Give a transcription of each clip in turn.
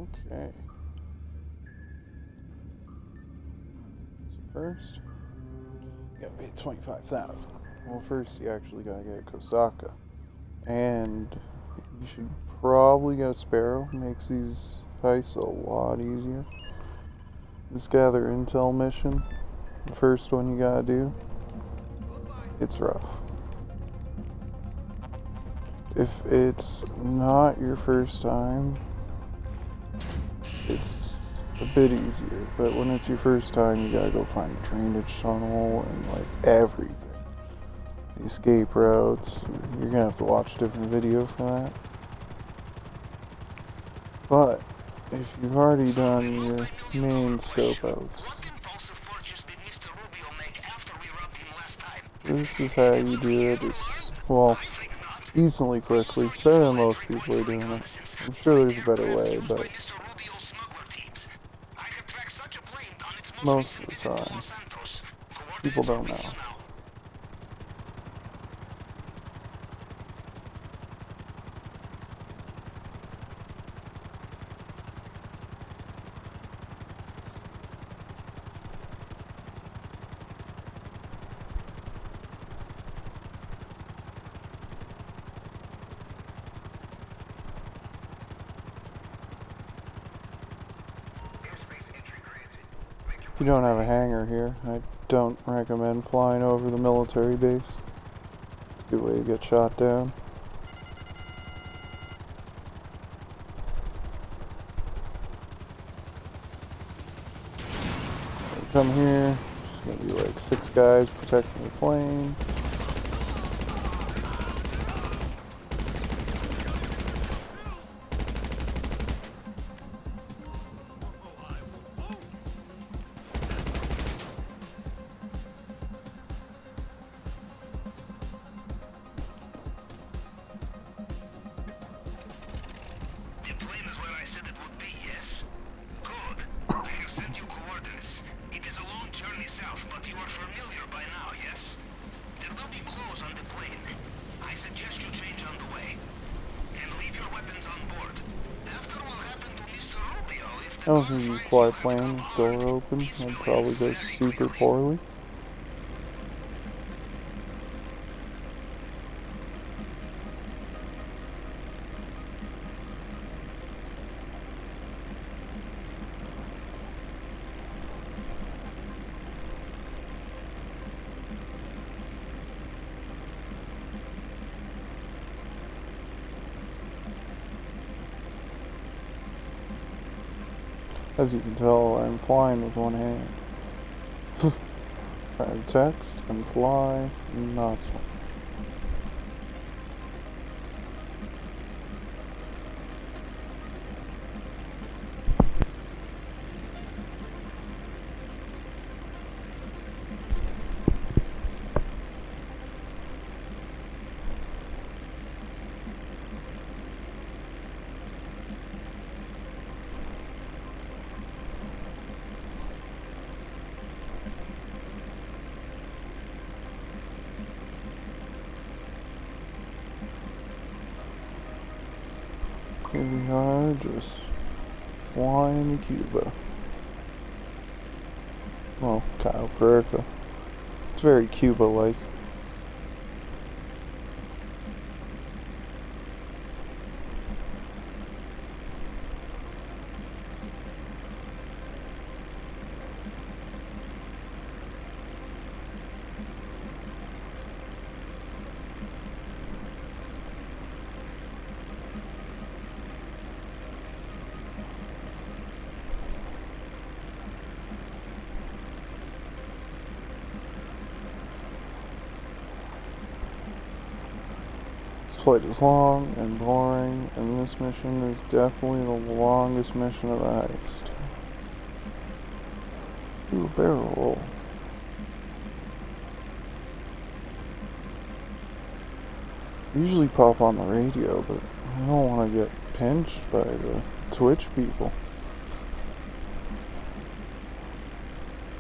Okay. So first, you gotta pay 25,000. Well, first you actually gotta get a Kosaka, and you should probably get a Sparrow. Makes these heists a lot easier. This gather intel mission, the first one you gotta do, it's rough. If it's not your first time, it's a bit easier, but when it's your first time, you gotta go find the drainage tunnel and like everything. The escape routes, you're gonna have to watch a different video for that. But if you've already done your main scope outs, this is how you do it. It's, well, decently quickly, better than most people are doing it. I'm sure there's a better way, but most of the time, people don't know. If you don't have a hangar here, I don't recommend flying over the military base. Good way to get shot down. You come here, there's gonna be like 6 guys protecting the plane. I don't think you fly a plane with door open. That'd probably go super poorly. As you can tell, I'm flying with one hand. Trying to text and fly, not smart. Here we are, just flying to Cuba. Well, Cayo Perico. It's very Cuba-like. This flight is long and boring, and this mission is definitely the longest mission of the heist. Ooh, barrel roll. I usually pop on the radio, but I don't want to get pinched by the Twitch people.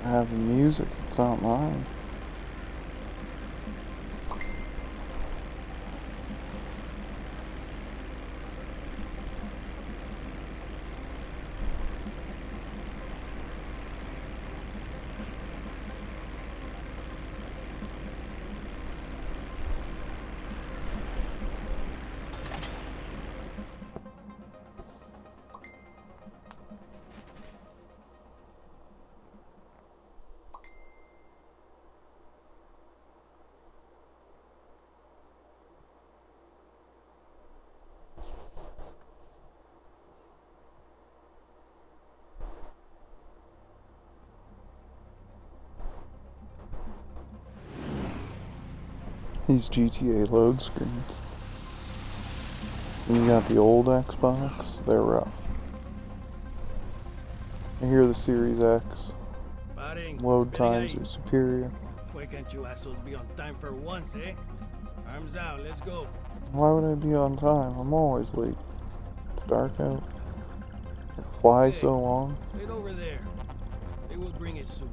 I have music, it's not mine. these GTA load screens. And you got the old Xbox, they're rough. I hear the Series X load times are superior. Why can't you assholes be on time for once, eh? Arms out, let's go. Why would I be on time? I'm always late. It's dark out. It flies so long. Wait over there. They will bring it soon.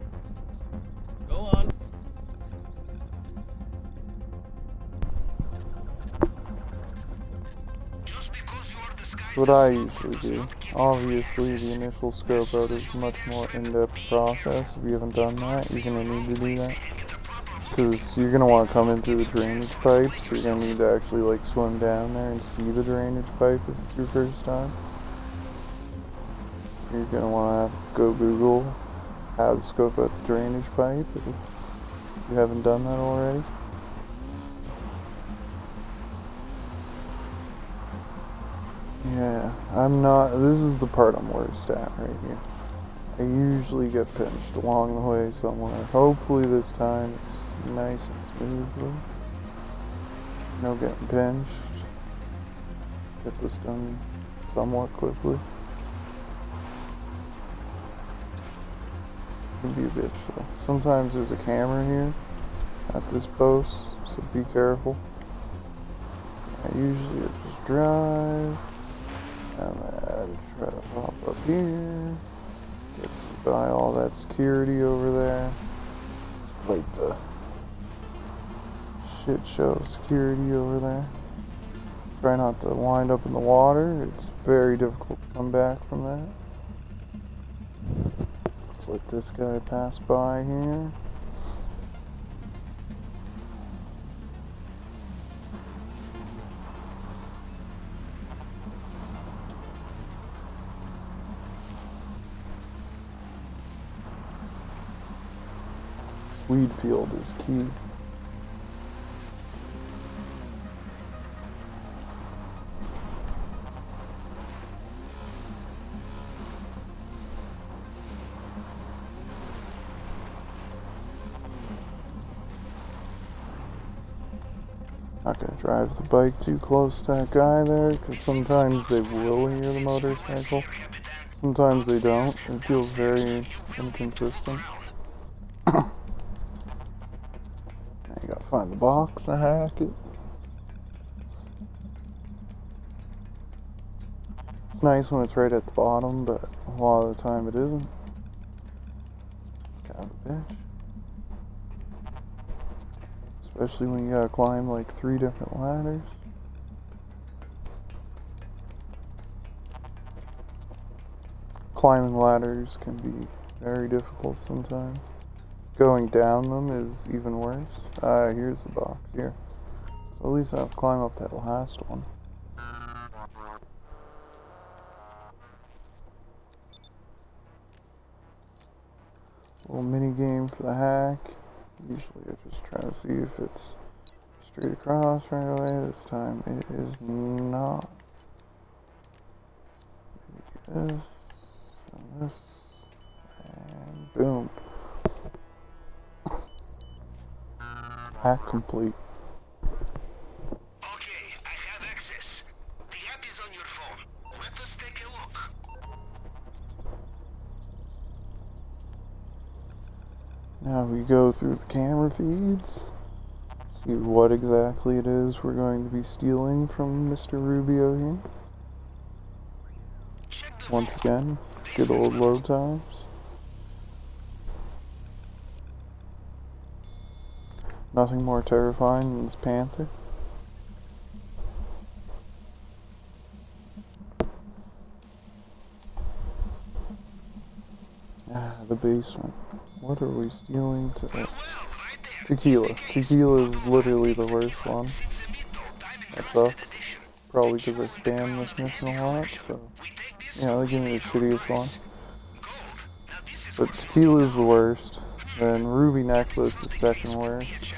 Go on. What I usually do. Obviously, the initial scope out is a much more in-depth process. If you haven't done that, you're going to need to do that. Because you're going to want to come in through the drainage pipe, so you're going to need to actually like swim down there and see the drainage pipe if it's your first time. You're going to want to go Google how to scope out the drainage pipe if you haven't done that already. Yeah, this is the part I'm worst at right here. I usually get pinched along the way somewhere. Hopefully this time it's nice and smoothly. No getting pinched. Get this done somewhat quickly. Can be a bitch though. Sometimes there's a camera here at this post, so be careful. I usually just drive. And then try to pop up here. Get by all that security over there. Just wait the shit show security over there. Try not to wind up in the water. It's very difficult to come back from that. Let's let this guy pass by here. Weed field is key. Not gonna drive the bike too close to that guy there, because sometimes they will hear the motorcycle. Sometimes they don't. It feels very inconsistent. You gotta find the box and hack it. It's nice when it's right at the bottom, but a lot of the time it isn't. It's kind of a bitch. Especially when you gotta climb like 3 different ladders. Climbing ladders can be very difficult sometimes. Going down them is even worse. Here's the box here. So at least I have to climb up that last one. Little mini game for the hack. Usually I just try to see if it's straight across right away. This time it is not. Maybe this and this. And boom. Hack complete. Okay, I have access. The app is on your phone. Let us take a look. Now we go through the camera feeds, see what exactly it is we're going to be stealing from Mr. Rubio here. Once again, good old load times. Nothing more terrifying than this panther. The basement. What are we stealing today? Tequila. Tequila is literally the worst one. That sucks. Probably because I spam this mission a lot, so yeah, they give me the shittiest one. But tequila is the worst. Then ruby necklace is second worst.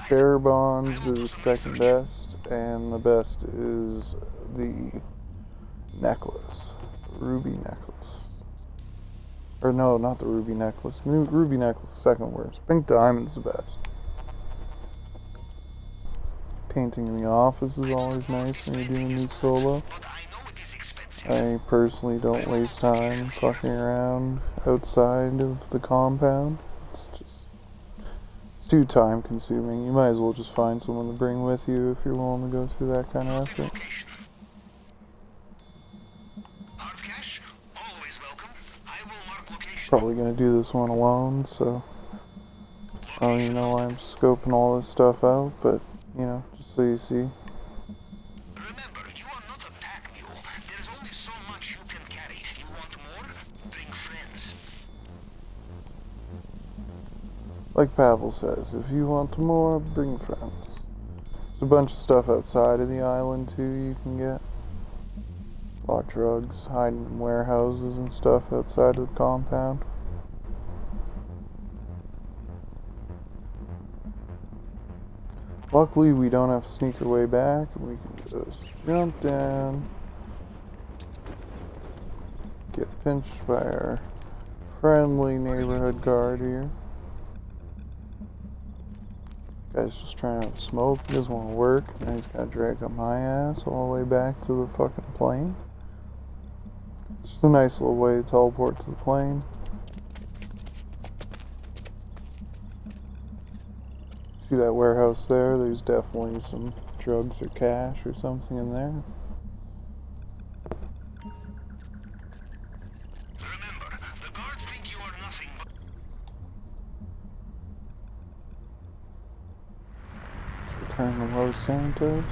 Bearer bonds is second best, and the best is the necklace, ruby necklace. Or no, not the ruby necklace. Ruby necklace, second worst. Pink diamond's the best. Painting in the office is always nice when you're doing these solo. I personally don't waste time fucking around outside of the compound. It's too time consuming. You might as well just find someone to bring with you if you're willing to go through that kind of effort. Probably gonna do this one alone, so I don't even know why I'm scoping all this stuff out, but you know, just so you see. Remember, you are not a pack mule. There is only so much you can carry. You want more? Bring friends. Like Pavel says, if you want more, bring friends. There's a bunch of stuff outside of the island too you can get. A lot of drugs, hiding in warehouses and stuff outside of the compound. Luckily, we don't have to sneak our way back, and we can just jump down, get pinched by our friendly neighborhood guard here. Guy's just trying to have a smoke, he doesn't want to work, and now he's got to drag up my ass all the way back to the fucking plane. It's just a nice little way to teleport to the plane. See that warehouse there? There's definitely some drugs or cash or something in there. Remember, the guards think you are nothing but... Let's return to Los Santos.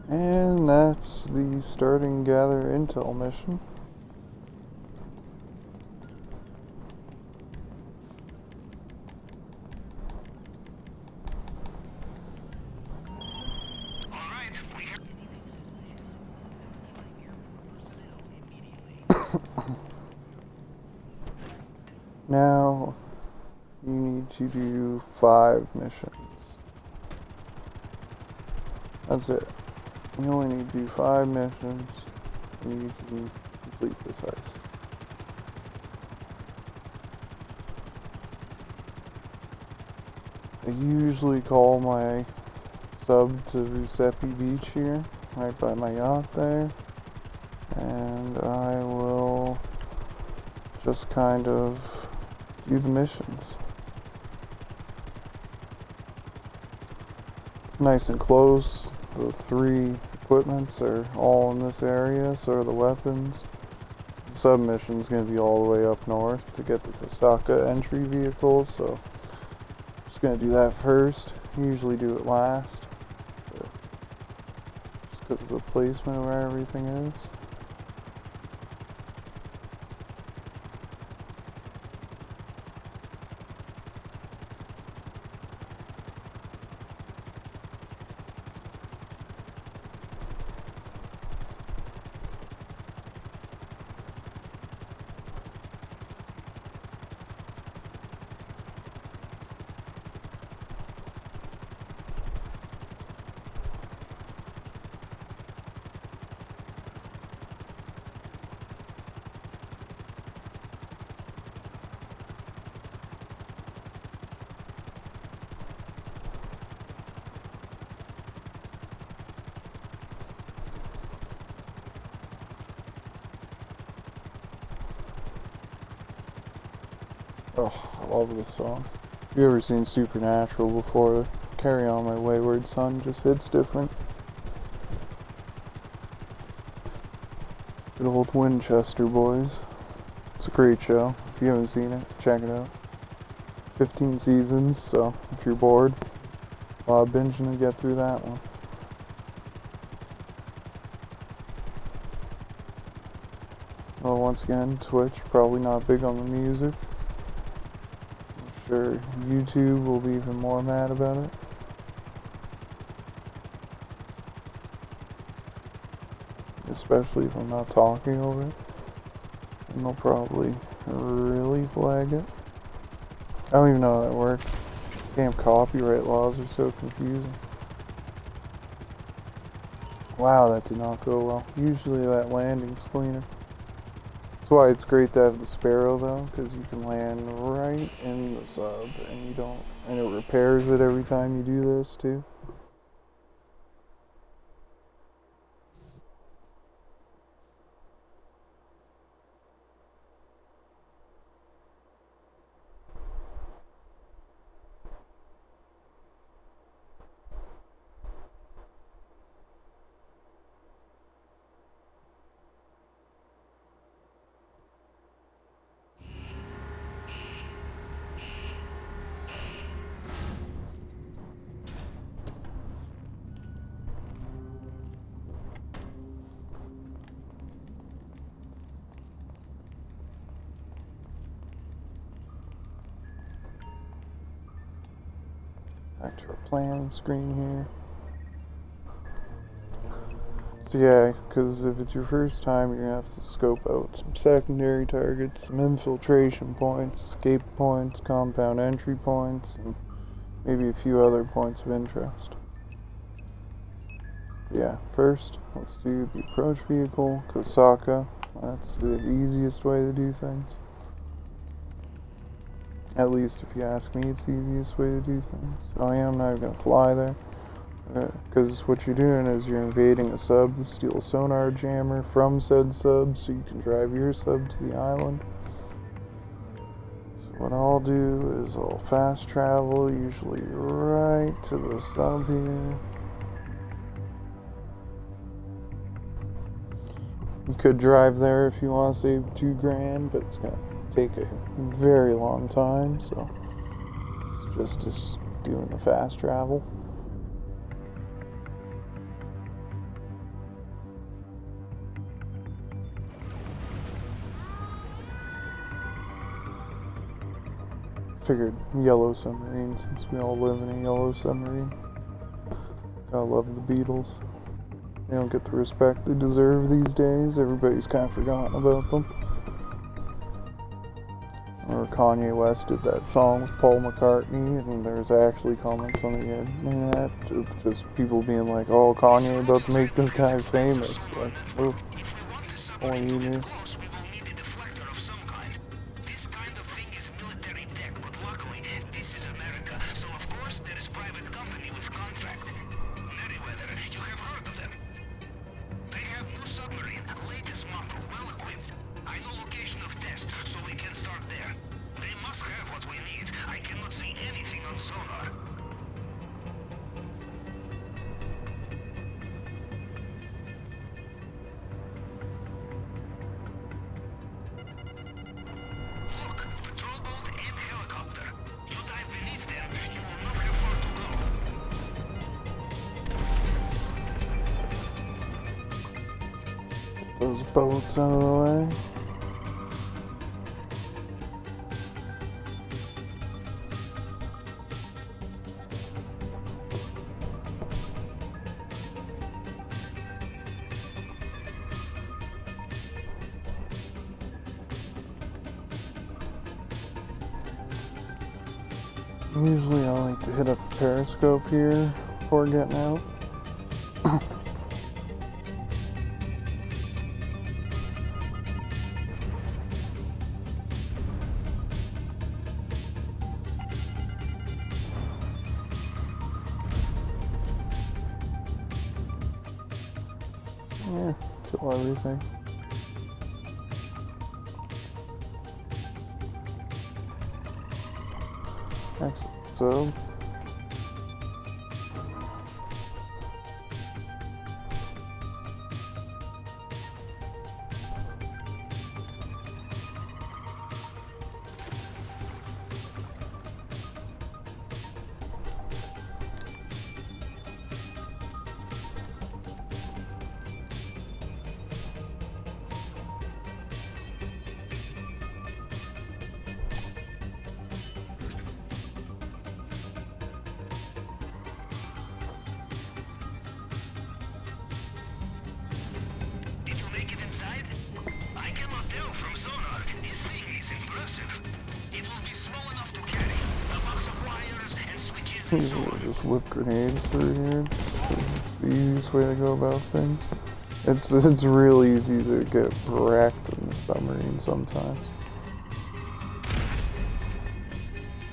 And that's the starting gather intel mission. Alright, we have... Now, you need to do 5 missions. That's it. You only need to do 5 missions, and you can complete this heist. I usually call my sub to Giuseppe Beach here, right by my yacht there, and I will just kind of do the missions. It's nice and close. The 3 equipments are all in this area, so are the weapons. The submission's going to be all the way up north to get the Kosaka entry vehicles, so I'm just going to do that first. Usually do it last, but just because of the placement of where everything is. Oh, I love this song. If you ever seen Supernatural before, Carry On My Wayward Son just hits different. Good old Winchester, boys. It's a great show. If you haven't seen it, check it out. 15 seasons, so if you're bored, a lot of binging to get through that one. Well, once again, Twitch, probably not big on the music. I'm sure YouTube will be even more mad about it. Especially if I'm not talking over it. And they'll probably really flag it. I don't even know how that works. Damn copyright laws are so confusing. Wow, that did not go well. Usually that landing's cleaner. That's why it's great to have the Sparrow though, because you can land right in the sub and you don't, and it repairs it every time you do this too. Back to our planning screen here. So yeah, because if it's your first time, you're gonna have to scope out some secondary targets, some infiltration points, escape points, compound entry points, and maybe a few other points of interest. Yeah, first, let's do the approach vehicle, Kosaka. That's the easiest way to do things. At least if you ask me, it's the easiest way to do things. Oh yeah, I'm not even gonna fly there. Because what you're doing is you're invading a sub to steal a sonar jammer from said sub so you can drive your sub to the island. So what I'll do is I'll fast travel, usually right to the sub here. You could drive there if you want to save $2,000, but it's gonna take a very long time, so it's just doing the fast travel. Figured yellow submarine, since we all live in a yellow submarine. Gotta love the Beatles. They don't get the respect they deserve these days. Everybody's kind of forgotten about them. Or Kanye West did that song with Paul McCartney, and there's actually comments on the internet of just people being like, "Oh, Kanye about to make this guy famous." Like, oh, only you knew. Those boats out of the way. Usually I like to hit up the periscope here before getting out. Yeah, kill everything. Excellent. So, This thing is impressive. It will be small enough to carry. A box of wires and switches and so on. Just whip grenades through here, because it's the easiest way to go about things. It's real easy to get wrecked in the submarine sometimes.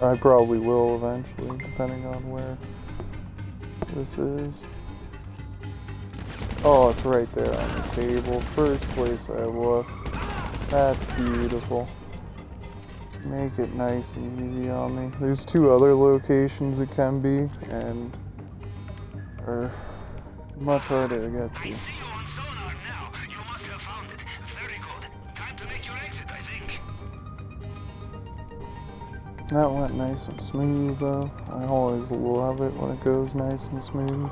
I probably will eventually, depending on where this is. Oh, it's right there on the table. First place I look. That's beautiful. Make it nice and easy on me. There's 2 other locations it can be, and are much harder to get I to. see you on sonar now. You must have found it. Very good. Time to make your exit, I think. That went nice and smooth though. I always love it when it goes nice and smooth.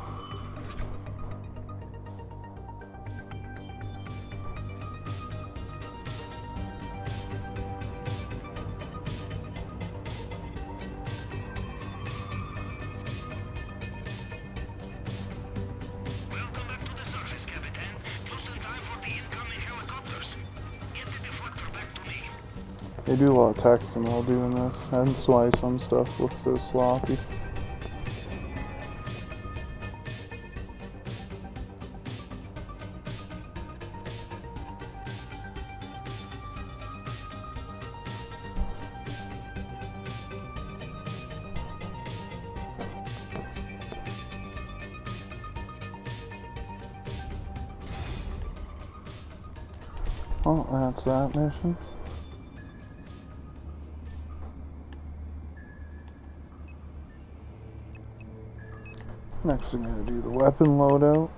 Welcome back to the surface, Capitan. Just in time for the incoming helicopters. Get the deflector back to me. They do a lot of texting while doing this, hence why some stuff looks so sloppy. Oh, that's that mission. Next I'm gonna do the weapon loadout.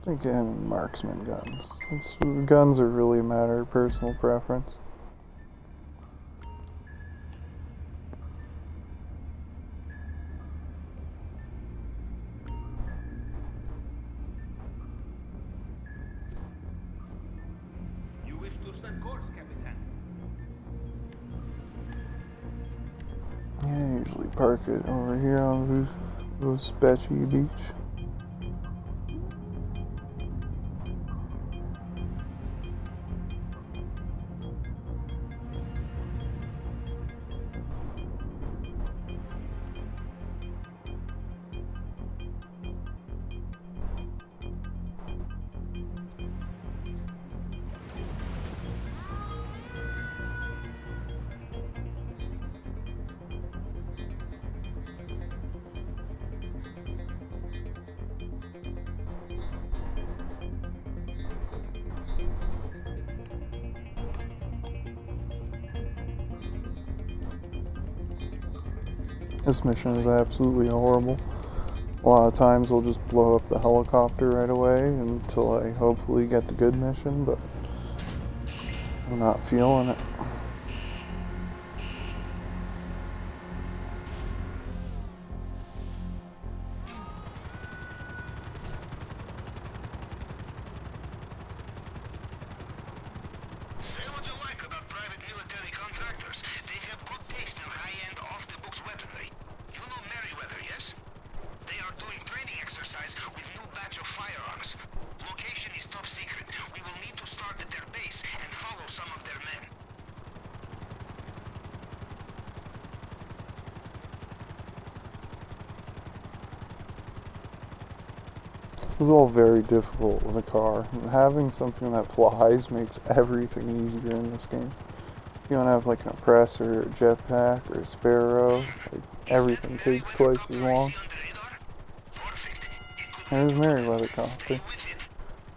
Thinking marksman guns. Guns are really a matter of personal preference. You wish to set course, Capitan. Yeah, I usually park it over here on Vespucci Beach. This mission is absolutely horrible. A lot of times we'll just blow up the helicopter right away until I hopefully get the good mission, but I'm not feeling it. Say what you like about private military contractors. They have good taste in high-end, off-the-books weaponry. You know Merryweather, yes? They are doing training exercise with new batch of firearms. Location is top secret. We will need to start at their base and follow some of their men. This is all very difficult with a car. Having something that flies makes everything easier in this game. If you don't have like an oppressor, or a jetpack, or a sparrow, like, everything takes twice as long. There's Merryweather copter.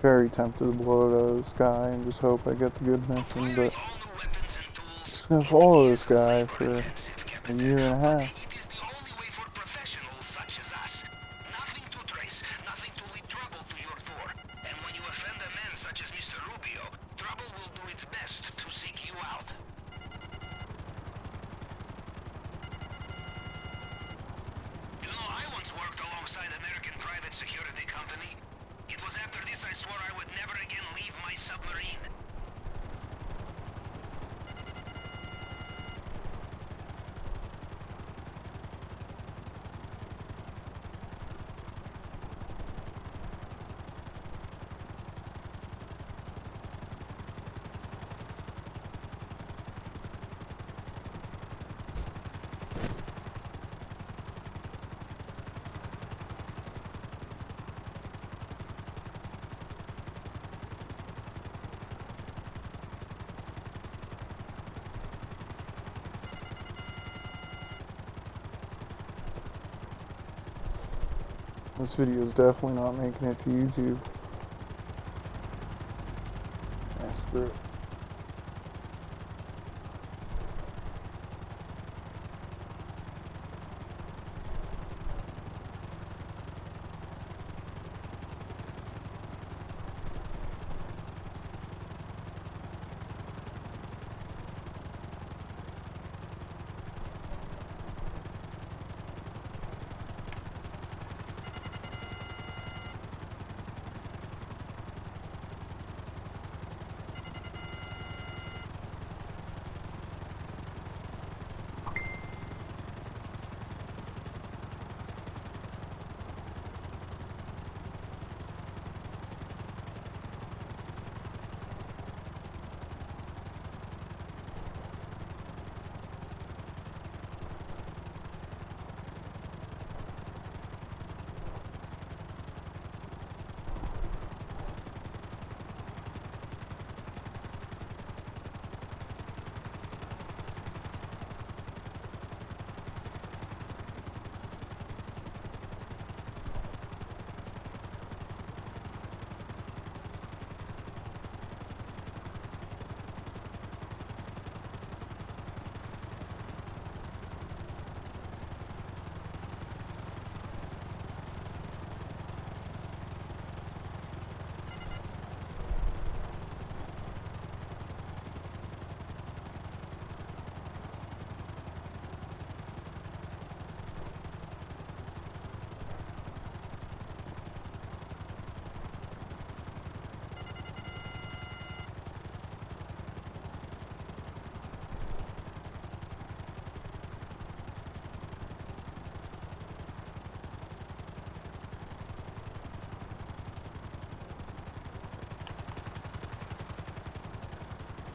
Very tempted to blow it out of the sky and just hope I get the good mission, but I'm just gonna follow this guy for a year and a half. It is the only way for professionals such as us. Nothing to trace, nothing to lead trouble to your door. And when you offend a man such as Mr. Rubio, trouble will do its best to seek you out. You know, I once worked alongside American private security company. It was after this I swore I would never again leave my submarine. This video is definitely not making it to YouTube. Yeah, screw it.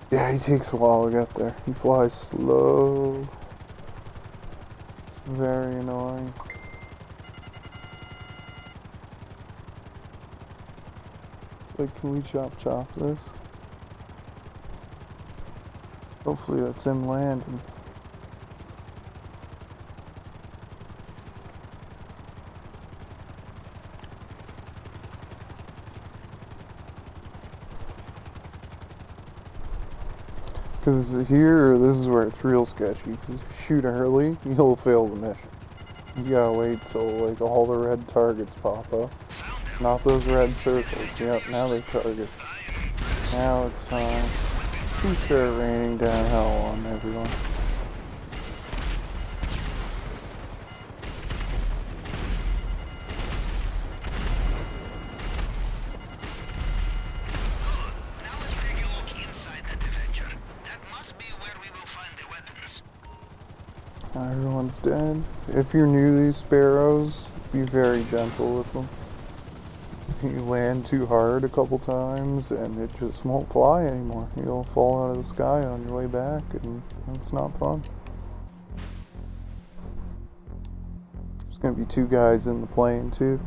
Yeah, he takes a while to get there. He flies slow. Very annoying. Like, can we chop this? Hopefully that's him landing. Because here, this is where it's real sketchy. Because if you shoot early, you'll fail the mission. You gotta wait till like all the red targets pop up. Not those red circles. Yep, now they target. Now it's time to start raining down hell on everyone. Everyone's dead. If you're new to these sparrows, be very gentle with them. You land too hard a couple times and it just won't fly anymore. You'll fall out of the sky on your way back and it's not fun. There's gonna be 2 guys in the plane too.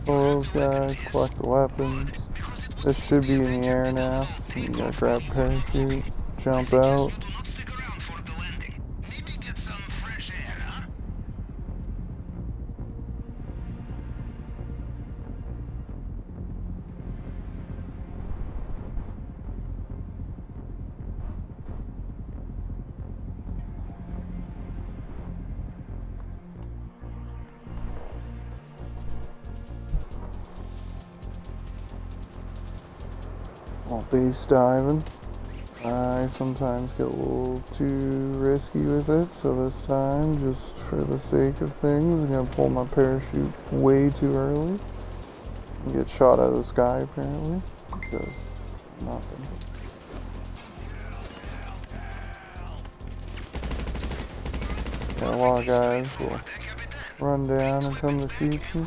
Pull those guys, collect the weapons. This should be in the air now. You gotta grab a parachute, jump out. While base diving, I sometimes get a little too risky with it, so this time, just for the sake of things, I'm gonna pull my parachute way too early and get shot out of the sky apparently, because nothing. Yeah, a lot of guys will run down and come to shoot me.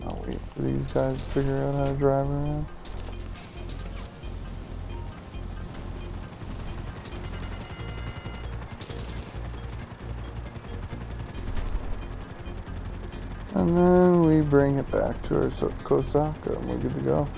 I'll wait for these guys to figure out how to drive around. And then we bring it back to our Kosaka and we're good to go.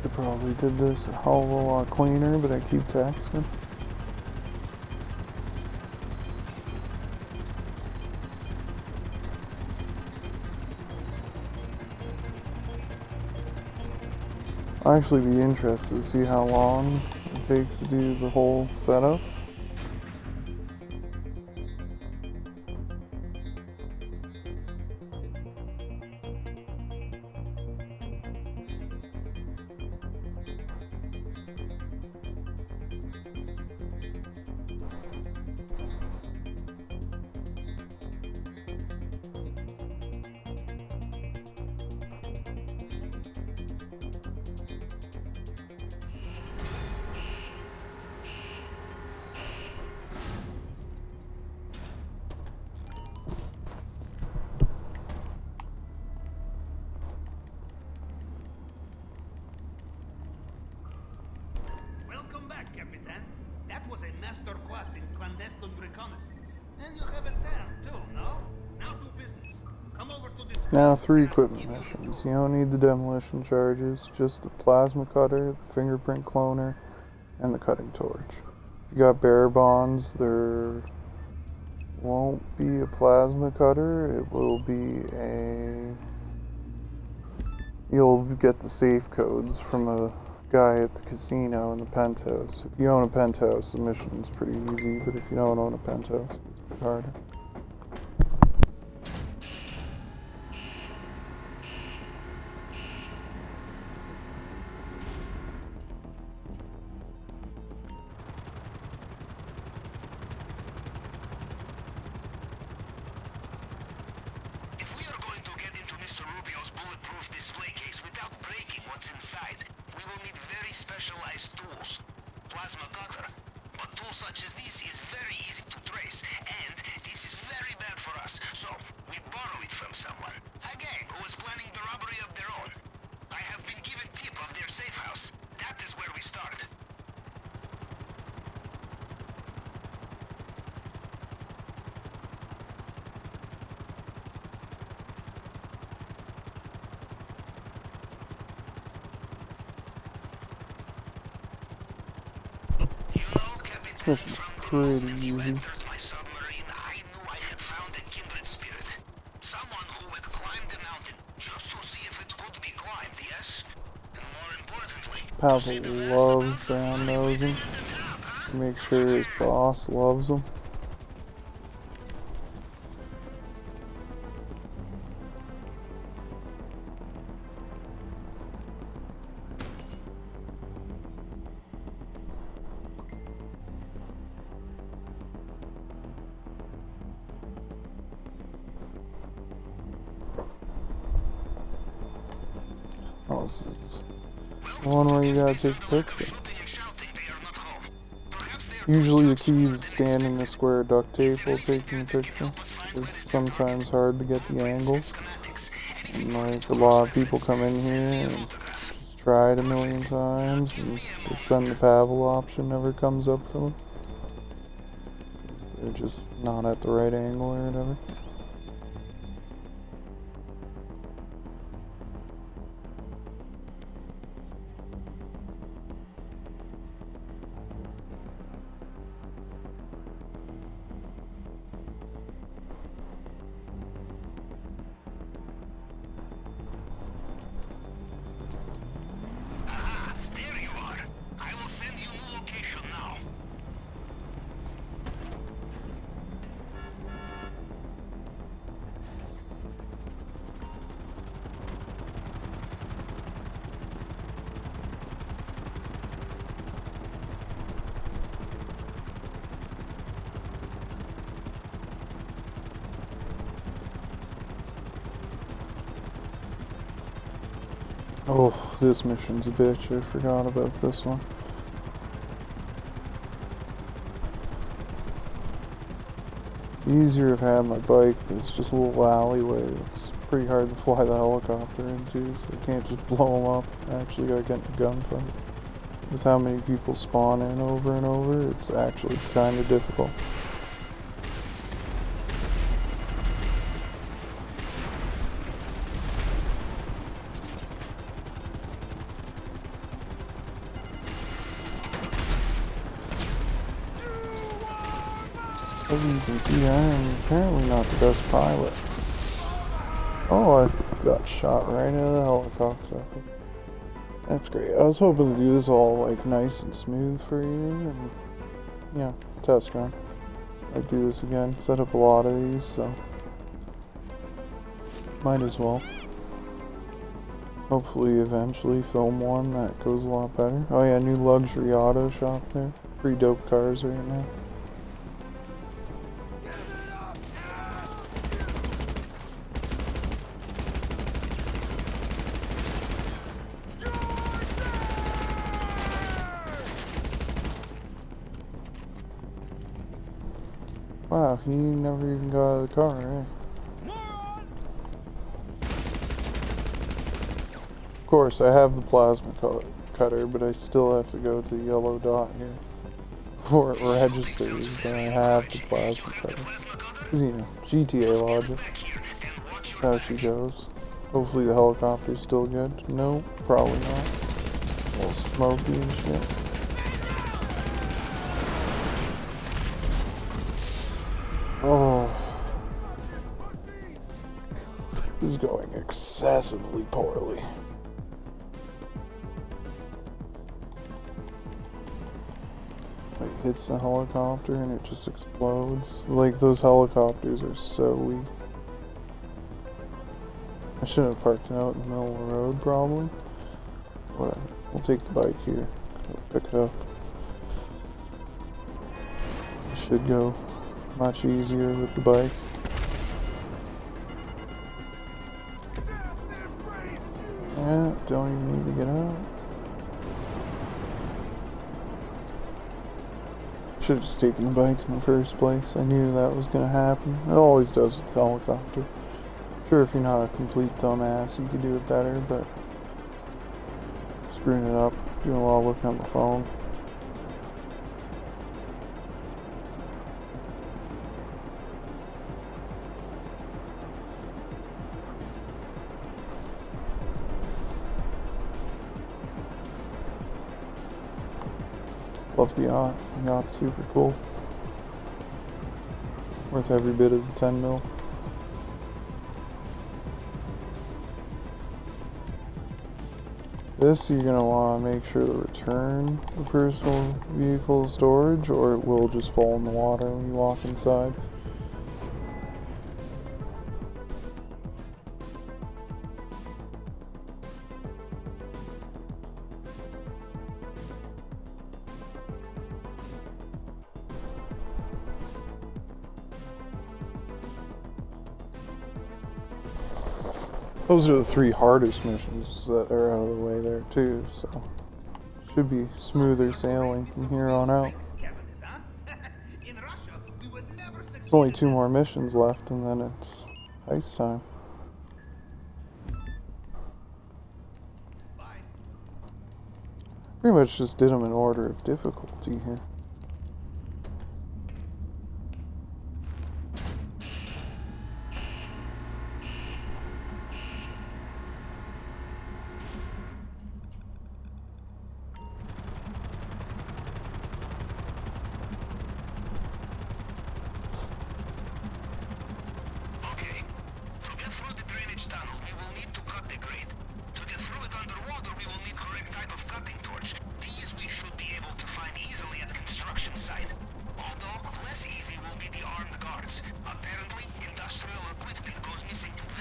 I probably did this a hell of a lot cleaner, but I keep texting. I'll actually be interested to see how long it takes to do the whole setup. Welcome back, Capitan. That was a master class in clandestine reconnaissance. And you have a tan, too, no? Now do business. Come over to this... Now 3 equipment missions. You don't need the demolition charges, just the plasma cutter, the fingerprint cloner, and the cutting torch. If you got bearer bonds, there won't be a plasma cutter, it will be a... You'll get the safe codes from a guy at the casino in the penthouse. If you own a penthouse, the mission's pretty easy, but if you don't own a penthouse, it's harder. If we are going to get into Mr. Rubio's bulletproof display case without breaking what's inside, we will need very specialized tools. Plasma cutter. But tools such as this is very easy to trace, and this is very bad for us, so we borrow it from someone. A gang who was planning the robbery of their own. I have been given tip of their safe house. That is where we start. You know, Captain, This is from the pretty moment you easy. entered my submarine, I knew I had found a kindred spirit. Someone who would climb the mountain just to see if it could be climbed, yes? And more importantly, to see the Pavel vast loves amounts of sound money we nosing. made at the top, huh? Make sure his boss loves him. Oh, this is the one where you gotta take a picture. Usually the key is standing the square duct tape while taking a picture. It's sometimes hard to get the angle. And like a lot of people come in here and just try it a million times and the send the Pavel option never comes up for them. They're just not at the right angle or whatever. Aha! There you are. I will send you new location now. Oh, this mission's a bitch. I forgot about this one. Easier if I had my bike, but it's just a little alleyway. It's pretty hard to fly the helicopter into, so you can't just blow them up. I actually gotta get in a gunfight. With how many people spawn in over and over, it's actually kind of difficult. As you can see, I am apparently not the best pilot. Oh, I got shot right out of the helicopter. That's great. I was hoping to do this all like nice and smooth for you, and yeah, test run. I'd do this again. Set up a lot of these, so might as well. Hopefully, eventually, film one that goes a lot better. Oh yeah, new luxury auto shop there. Pretty dope cars right now. Wow, he never even got out of the car, eh? Of course, I have the plasma cutter, but I still have to go to the yellow dot here before it registers that I have the plasma cutter. Because, you know, GTA logic. That's how she goes. Hopefully the helicopter's still good. Nope, probably not. A little smoky and shit. Oh, this is going excessively poorly. So it hits the helicopter and it just explodes. Like, those helicopters are so weak. I shouldn't have parked it out in the middle of the road, probably. Whatever. We'll take the bike here. We'll pick it up. It should go much easier with the bike. Yeah, don't even need to get out. Should have just taken the bike in the first place. I knew that was going to happen. It always does with the helicopter. Sure, if you're not a complete dumbass, you could do it better, but screwing it up, doing a lot of looking at my phone. Love the yacht. The yacht's super cool. Worth every bit of the 10 mil. This you're gonna want to make sure to return the personal vehicle storage, or it will just fall in the water when you walk inside. Those are the 3 hardest missions that are out of the way there too, so should be smoother sailing from here on out. There's only 2 more missions left and then it's heist time. Pretty much just did them in order of difficulty here.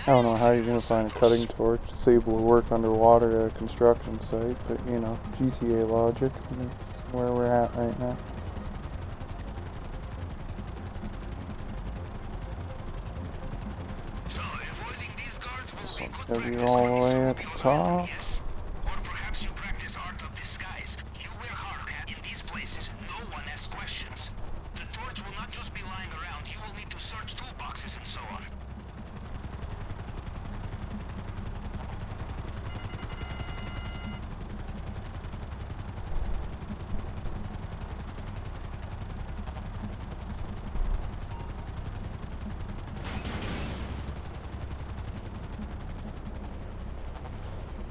I don't know how you're gonna find a cutting torch that's able to work underwater at a construction site, but you know, GTA logic, and that's where we're at right now. So, avoiding these guards will This be one's good gonna be practice all for the you way to at the be on top. yes? Or perhaps you practice art of disguise. You wear hard hat. In these places, no one asks questions. The torch will not just be lying around. You will need to search toolboxes and so on.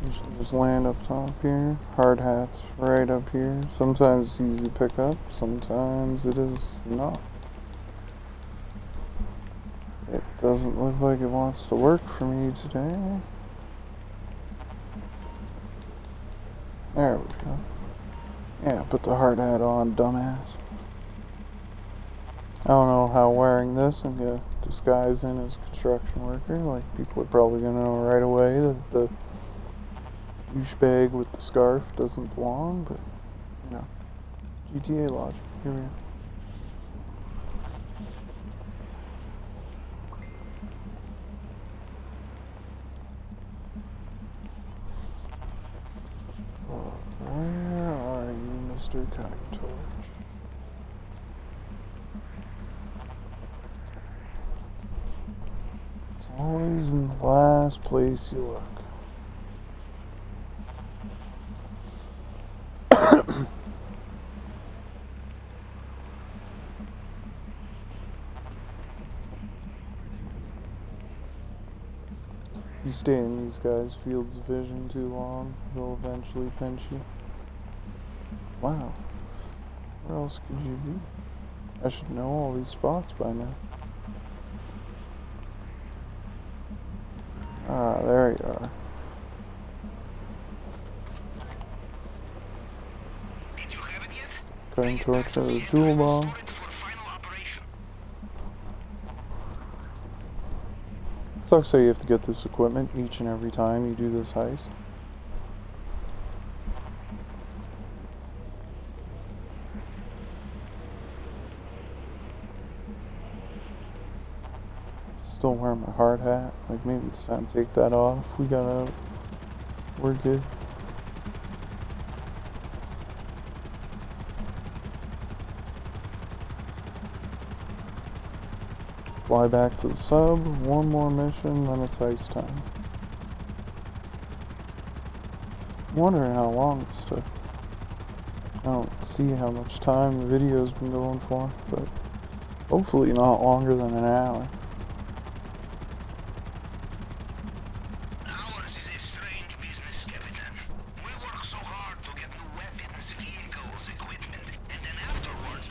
You should just land up top here. Hard hat's right up here. Sometimes it's easy to pick up, sometimes it is not. It doesn't look like it wants to work for me today. There we go. Yeah, put the hard hat on, dumbass. I don't know how wearing this and get disguised in as a construction worker, like people are probably gonna know right away that the douchebag with the scarf doesn't belong, but you know, GTA logic. Here we are. Where are you, Mr. Cayo Torch? It's always in the last place you look. You stay in these guys' fields of vision too long, they'll eventually pinch you. Wow. Where else could you be? I should know all these spots by now. Ah, there you are. Did you have it yet? Cutting torch out of the I will toolbox. store it for final operation. Sucks how you have to get this equipment each and every time you do this heist. Still wearing my hard hat. Like maybe it's time to take that off. We're good. Fly back to the sub, one more mission, then it's heist time. I'm wondering how long this took. I don't see how much time the video's been going for, but hopefully not longer than an hour. Ours is a strange business, Captain. We work so hard to get new weapons, vehicles, equipment, and then afterwards...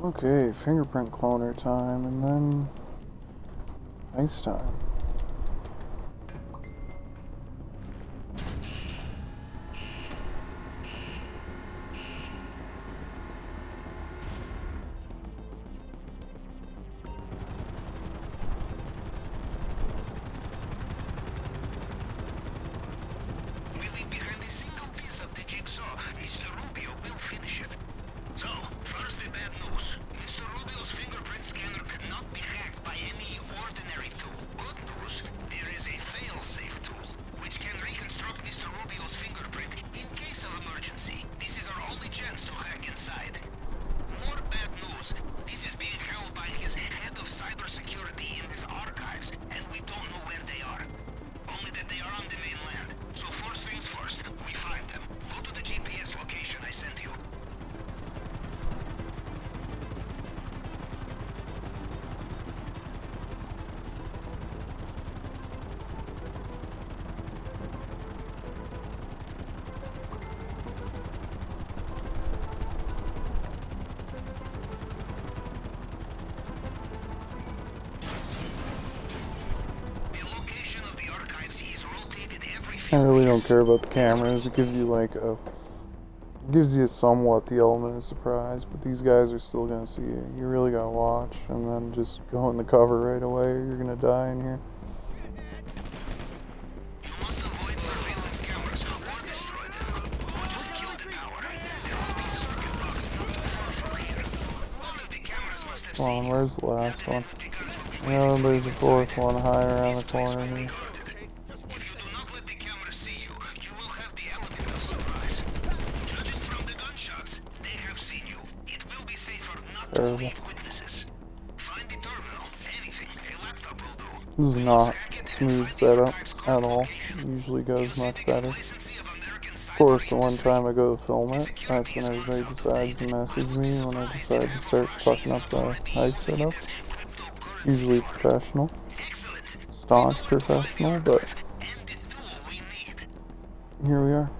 Okay, fingerprint cloner time, and then heist time. We leave behind a single piece of the jigsaw. Mr. Rubio will finish it. So, first the bad news. Mr. Rubio's fingerprint scanner cannot be hacked by any ordinary tool. Good few I really don't years. care about the cameras. It gives you like gives you somewhat the element of surprise, but these guys are still gonna see it. You really gotta watch and then just go in the cover right away or you're gonna die in here. You must avoid surveillance cameras or destroy them, or just kill the power. There will be circuit box not too far from here. All of the cameras must have Come seen on, you, where's the and last the one? empty guns will be I waiting know for there's you a fourth inside. one high around This the place corner will be here. guarded. If you do not let the cameras see you, you will have the element of surprise. Judging from the gunshots, they have seen you. It will be safer not to Terrible. leave witnesses. Find the terminal. Anything. A laptop will do. This is We must not hack it and smooth find the setup archive's at current all. location. It usually You goes see much the better. complacency of American Of cyber course, the one industry? time I go to film If it, that's security when is everybody not up to decides date, to I message would be me when I surprised if decide to half of start Russia is fucking up not the already heist using it setup. as cryptocurrency Usually farm. professional. Excellent. We know Staunch where to find the professional, but archive and the tool we need. here we are.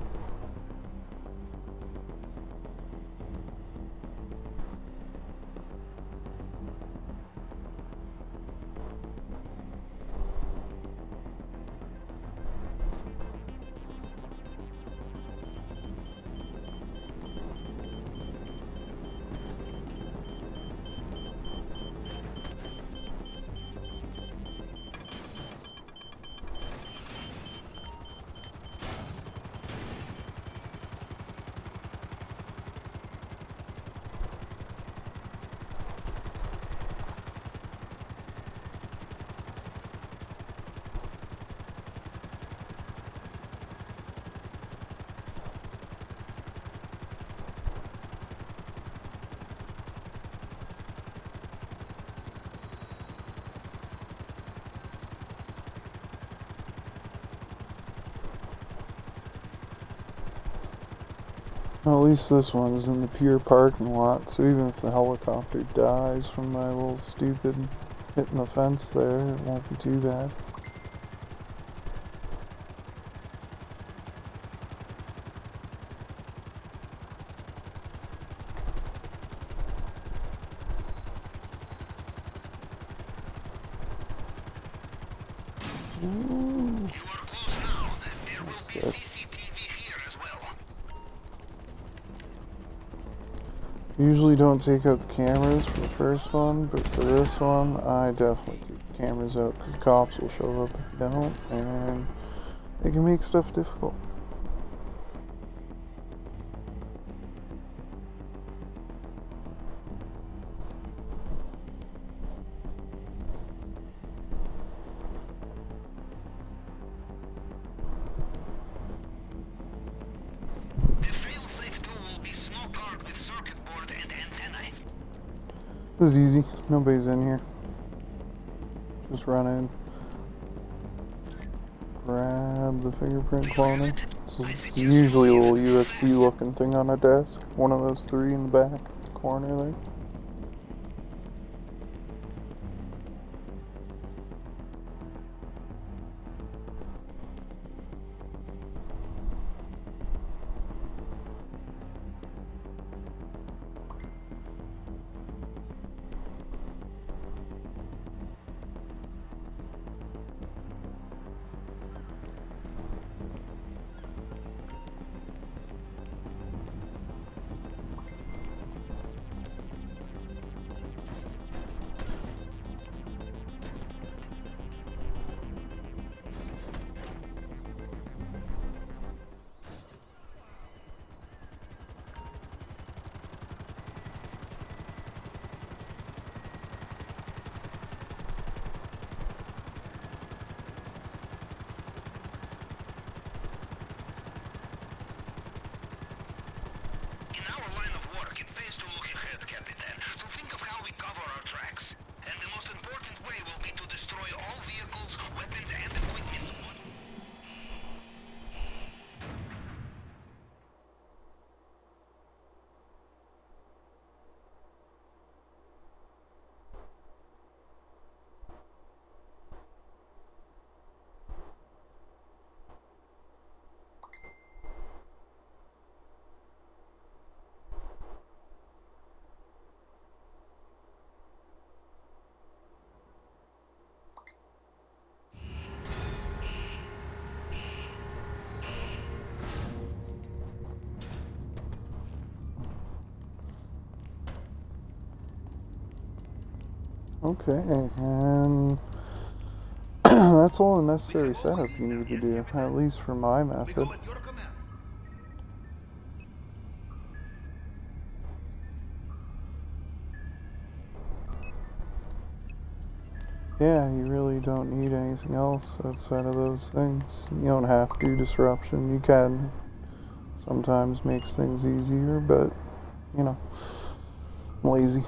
Well, at least this one's in the pure parking lot, so even if the helicopter dies from my little stupid hitting the fence there, it won't be too bad. Ooh. You are close now. There will be Good. CCTV here as well. Usually don't take out the cameras for the first one, but for this one, I definitely take the cameras out because the cops will show up if you don't, and they can make stuff difficult. The fail-safe tool will be small card with circuit board and antennae. This is easy. Nobody's in here. Just run in. Grab the fingerprint cloner. This is usually a little USB looking thing on a desk. One of those three in the back corner there. Okay, and that's all the necessary setup you need to do, at least for my method. Yeah, you really don't need anything else outside of those things. You don't have to do disruption. You can. Sometimes makes things easier, but, you know, I'm lazy.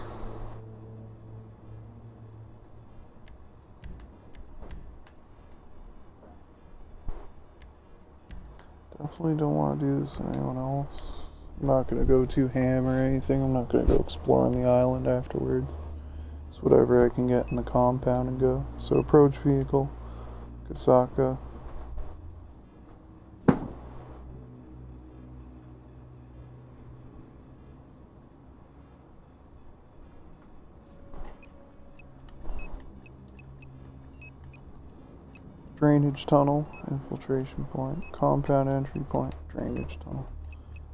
Definitely don't want to do this to anyone else. I'm not going to go too ham or anything. I'm not going to go exploring the island afterwards. It's whatever I can get in the compound and go. So approach vehicle, Kasaka. Drainage tunnel, infiltration point, compound entry point, drainage tunnel,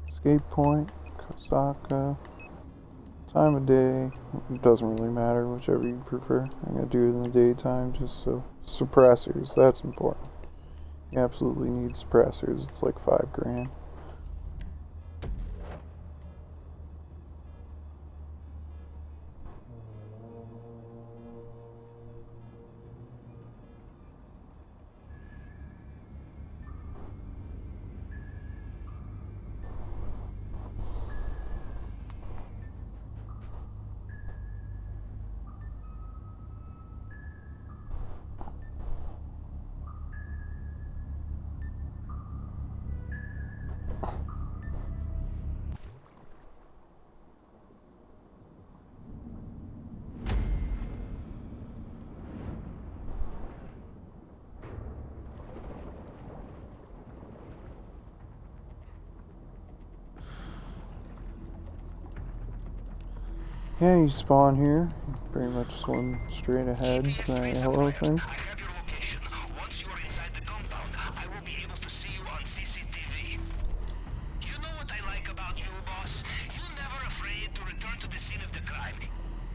escape point, Kasaka, time of day, it doesn't really matter, whichever you prefer. I'm going to do it in the daytime just so. Suppressors, that's important. You absolutely need suppressors, it's like $5 grand. Yeah, you spawn here, you pretty much swim straight ahead to that yellow thing. I have your location. Once you are inside the compound, I will be able to see you on CCTV. You know what I like about you, boss? You're never afraid to return to the scene of the crime.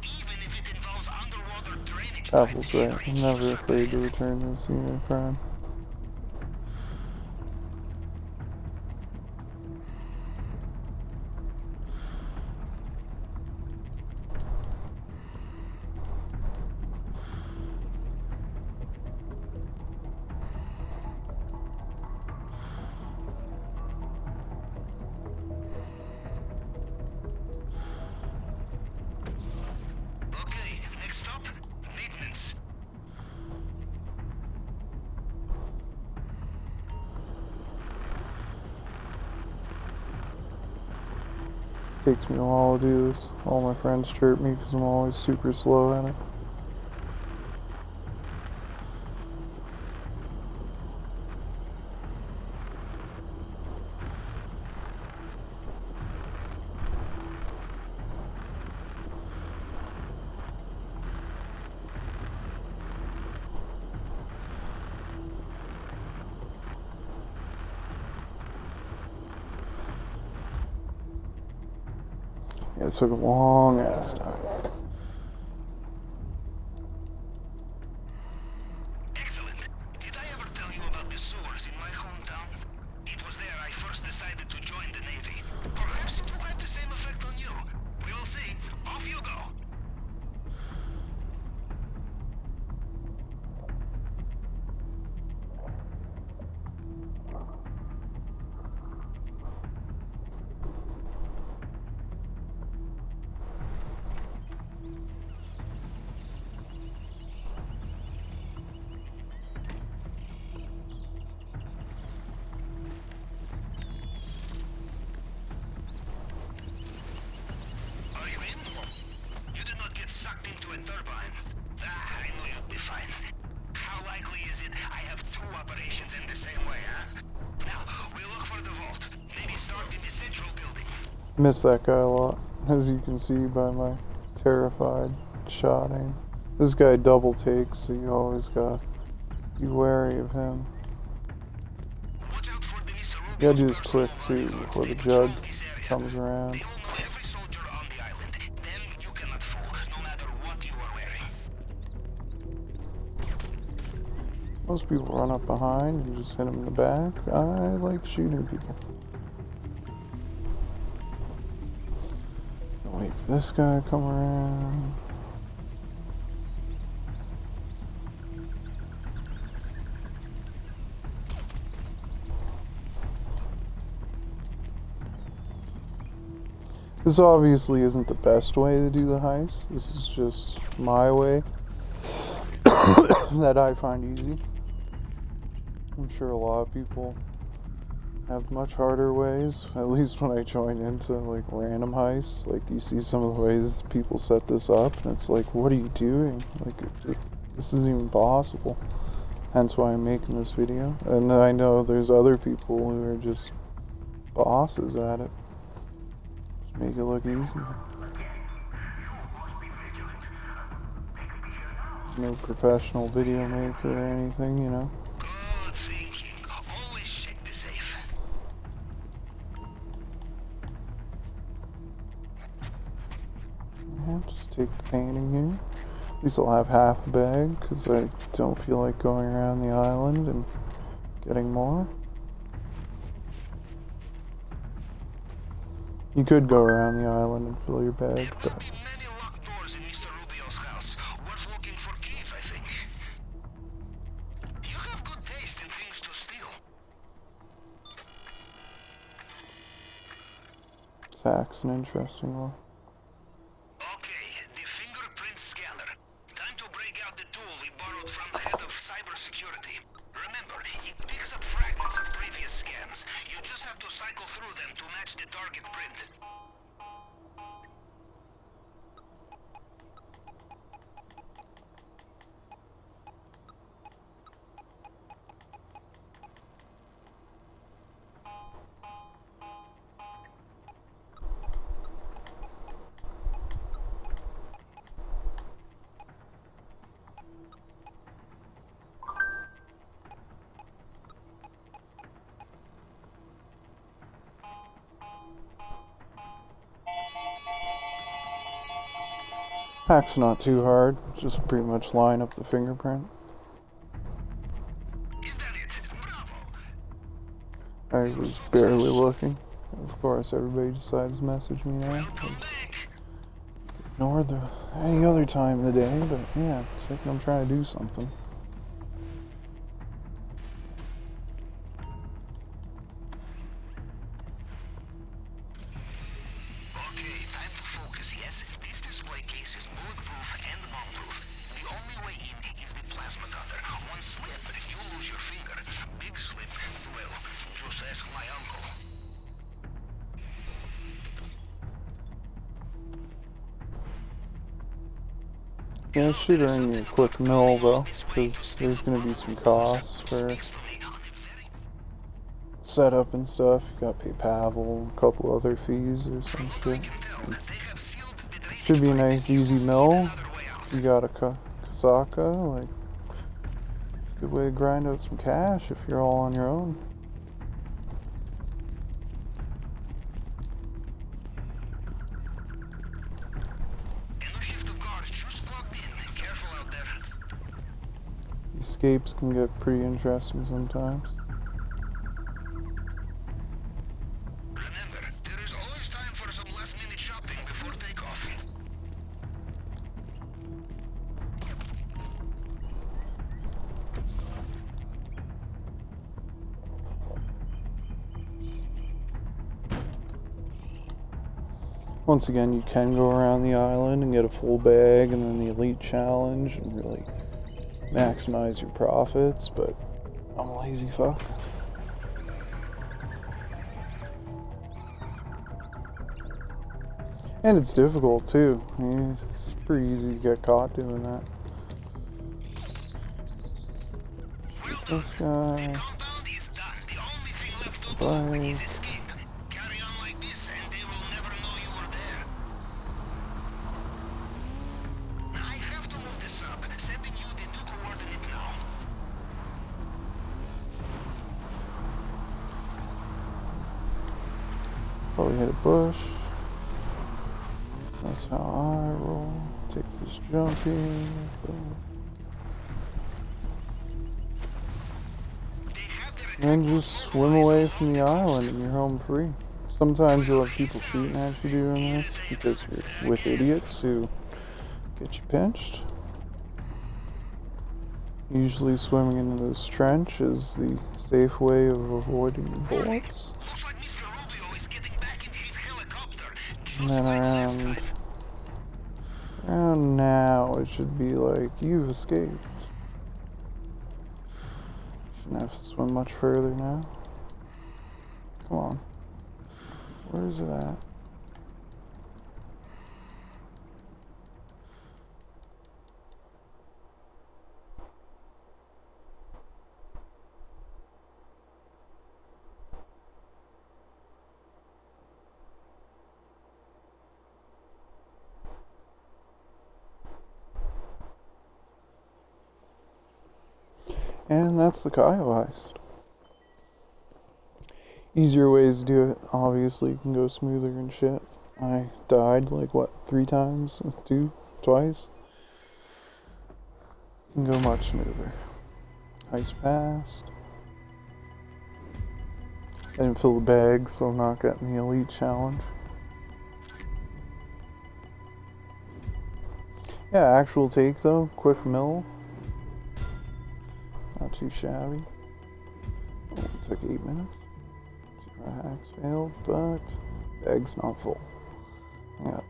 Even if it involves underwater drainage. Apple's right, I'm never afraid to return to the scene of crime. Okay, next stop, maintenance. Takes me a while to do this. All my friends chirp me because I'm always super slow at it. Yeah, it took a long ass time. Excellent. Did I ever tell you about the sewers in my hometown? It was there I first decided to join the Navy. Perhaps it will have the same effect on you. We will see. Off you go. Are you in? You did not get sucked into a turbine. I knew you'd be fine. How likely is it I have two operations in the same way, huh? Now, we'll look for the vault. Maybe start in the central building. Miss that guy a lot, as you can see by my terrified shot aim. This guy double takes, so you always gotta be wary of him. Watch out for the Mr. You gotta do this Rubio's quick personal too, money before the once they patrol jug this area. comes around. They will know every soldier on the island. Them you cannot fool, no matter what you are wearing. Most people run up behind and just hit them in the back. I like shooting people. Wait for this guy to come around. This obviously isn't the best way to do the heist. This is just my way that I find easy. I'm sure a lot of people have much harder ways, at least when I join into like random heists. Like you see some of the ways people set this up and it's like, what are you doing? Like this isn't even possible. Hence why I'm making this video. And I know there's other people who are just bosses at it. Just make it look easy. No professional video maker or anything, you know. Good thinking. Always check the safe. Yeah, just take the painting here. At least I'll have half a bag because I don't feel like going around the island and getting more. You could go around the island and fill your bag, There but must be many locked doors in Mr. Rubio's house. Worth looking for keys, I think. You have good taste in things to steal. Zach's an interesting one. Okay, the fingerprint scanner. Time to break out the tool we borrowed from the head of cybersecurity. Remember, it picks up fragments of previous scans. You just have to cycle through them to match the target print. Hack's not too hard, just pretty much line up the fingerprint. Is that it? Bravo! I was barely looking. Of course, everybody decides to message me now. Welcome back. Ignore any other time of the day, but yeah, it's like I'm trying to do something. Okay, time to focus, yes? This display case is bulletproof and bomb-proof. The only way in is the plasma cutter. One slip, you lose your finger. Big slip, well, just ask my uncle. Yeah, shoot her in your quick mill though, because there's going to be some costs for Speaks to me on a very setup and stuff. You got to pay Pavel and a couple other fees or some shit. They have sealed the drainage Should be a nice easy mill. another way out. You got a Kasaka, like it's a good way to grind out some cash if you're all on your own. And no shift of guards just clocked in. Careful out there. Escapes can get pretty interesting sometimes. Remember, there is always time for some last-minute shopping before takeoff. Once again, you can go around the island and get a full bag and then the elite challenge and really maximize your profits, but I'm a lazy fuck. And it's difficult too. I mean, it's pretty easy to get caught doing that. Shoot this guy. Compound is done. The only thing left to Bye. do is escape. Carry on like this, and they will never know you were there. I have to move this up. Sending you the new coordinate now. Probably hit a bush. That's how I roll. Take this jumping. Boom. And then just swim away from the island and you're home free. Sometimes you'll have people shooting at you doing this because you're with idiots who get you pinched. Usually swimming into this trench is the safe way of avoiding bullets. Looks like Mr. Rubio is getting back in his helicopter. And then around now it should be like you've escaped. Shouldn't have to swim much further now. Come on. Where is it at? And that's the Cayo heist. Easier ways to do it, obviously, can go smoother and shit. I died like, what, 3 times? Twice? Can go much smoother. Heist passed. I didn't fill the bag, so I'm not getting the elite challenge. Yeah, actual take though, quick mill. Not too shabby. Only took 8 minutes. Super hacks failed, but bag's not full. Yeah.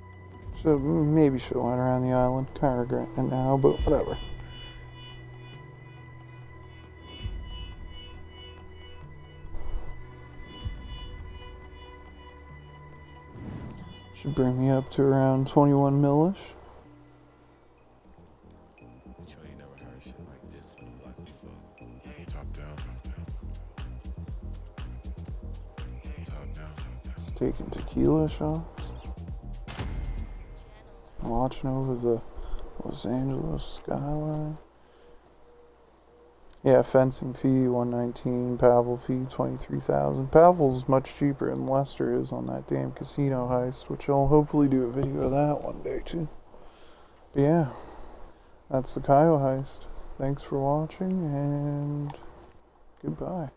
Maybe should have went around the island. Kinda regret it now, but whatever. Should bring me up to around 21 millish. Just taking tequila shots. Watching over the Los Angeles skyline. Yeah, fencing fee 119, Pavel fee 23,000. Pavel's much cheaper than Lester is on that damn casino heist, which I'll hopefully do a video of that one day too. But yeah, that's the Cayo heist. Thanks for watching and goodbye.